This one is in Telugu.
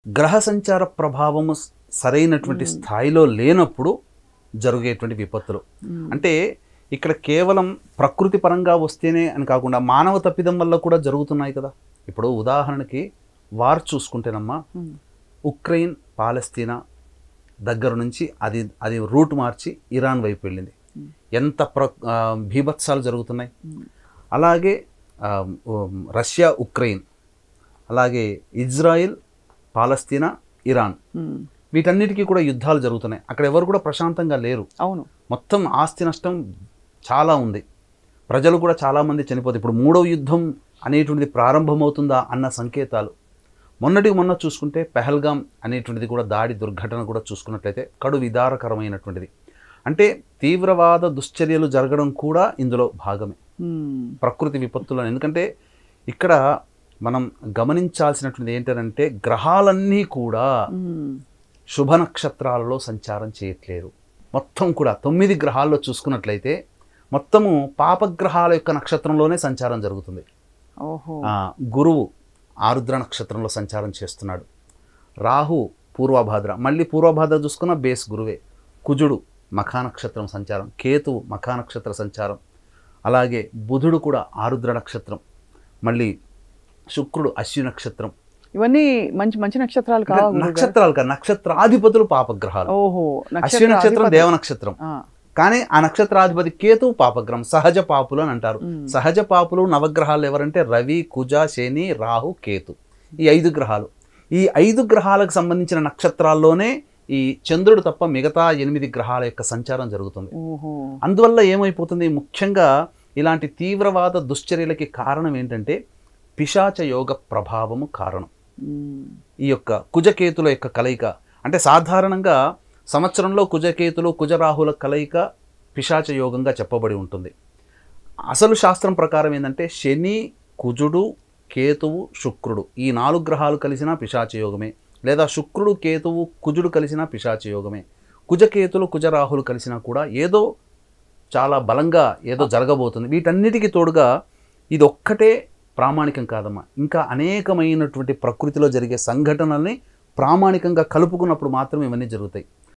గ్రహ సంచార ప్రభావము సరైనటువంటి స్థాయిలో లేనప్పుడు జరిగేటువంటి విపత్తులు. అంటే ఇక్కడ కేవలం ప్రకృతి పరంగా వస్తేనే అని కాకుండా మానవ తప్పిదం వల్ల కూడా జరుగుతున్నాయి కదా. ఇప్పుడు ఉదాహరణకి వార్ చూసుకుంటేనమ్మా, ఉక్రెయిన్ పాలస్తీనా దగ్గర నుంచి అది రూట్ మార్చి ఇరాన్ వైపు వెళ్ళింది. ఎంత భీభత్సాలు జరుగుతున్నాయి. అలాగే రష్యా ఉక్రెయిన్, అలాగే ఇజ్రాయిల్ పాలస్తీనా ఇరాన్, వీటన్నిటికీ కూడా యుద్ధాలు జరుగుతున్నాయి. అక్కడ ఎవరు కూడా ప్రశాంతంగా లేరు. అవును, మొత్తం ఆస్తి నష్టం చాలా ఉంది. ప్రజలు కూడా చాలామంది చనిపోతారు. ఇప్పుడు మూడవ యుద్ధం అనేటువంటిది ప్రారంభమవుతుందా అన్న సంకేతాలు. మొన్న చూసుకుంటే పెహల్గాం అనేటువంటిది కూడా దాడి దుర్ఘటన కూడా చూసుకున్నట్లయితే కడు విదారకరమైనటువంటిది. అంటే తీవ్రవాద దుశ్చర్యలు జరగడం కూడా ఇందులో భాగమే, ప్రకృతి విపత్తులను. ఎందుకంటే ఇక్కడ మనం గమనించాల్సినటువంటిది ఏంటంటే గ్రహాలన్నీ కూడా శుభ నక్షత్రాలలో సంచారం చేయట్లేరు. మొత్తం కూడా 9 గ్రహాల్లో చూసుకున్నట్లయితే మొత్తము పాపగ్రహాల యొక్క నక్షత్రంలోనే సంచారం జరుగుతుంది. గురువు ఆరుద్ర నక్షత్రంలో సంచారం చేస్తున్నాడు. రాహు పూర్వభాద్ర, మళ్ళీ పూర్వభాద్ర చూసుకున్న బేస్ గురువే. కుజుడు మఖా నక్షత్రం సంచారం, కేతువు మఖా నక్షత్ర సంచారం, అలాగే బుధుడు కూడా ఆరుద్ర నక్షత్రం, మళ్ళీ శుక్రుడు అశ్వి నక్షత్రం. ఇవన్నీ మంచి మంచి నక్షత్రాలు కావు. నక్షత్రాలు కాదు, నక్షత్రాధిపతులు పాపగ్రహాలు. అశ్వి నక్షత్రం దేవ నక్షత్రం, కానీ ఆ నక్షత్రాధిపతి కేతువు పాపగ్రహం. సహజ పాపులు అని అంటారు. సహజ పాపులు నవగ్రహాలు ఎవరంటే రవి, కుజ, శని, రాహు, కేతు, ఈ 5 గ్రహాలు. ఈ 5 గ్రహాలకు సంబంధించిన నక్షత్రాల్లోనే ఈ చంద్రుడు తప్ప మిగతా 8 గ్రహాల యొక్క సంచారం జరుగుతుంది. అందువల్ల ఏమైపోతుంది, ముఖ్యంగా ఇలాంటి తీవ్రవాద దుశ్చర్యలకి కారణం ఏంటంటే పిశాచ యోగ ప్రభావము కారణం. ఈ యొక్క కుజకేతుల యొక్క కలయిక. అంటే సాధారణంగా సంవత్సరంలో కుజకేతులు కుజరాహుల కలయిక పిశాచ యోగంగా చెప్పబడి ఉంటుంది. అసలు శాస్త్రం ప్రకారం ఏంటంటే శని, కుజుడు, కేతువు, శుక్రుడు, ఈ 4 గ్రహాలు కలిసినా పిశాచ యోగమే, లేదా శుక్రుడు, కేతువు, కుజుడు కలిసినా పిశాచ యోగమే. కుజకేతులు కుజరాహులు కలిసినా కూడా ఏదో చాలా బలంగా ఏదో జరగబోతుంది. వీటన్నిటికీ తోడుగా ఇది ఒక్కటే ప్రామాణికం కాదమ్మా, ఇంకా అనేకమైనటువంటి ప్రకృతిలో జరిగే సంఘటనల్ని ప్రామాణికంగా కలుపుకున్నప్పుడు మాత్రం ఇవన్నీ జరుగుతాయి.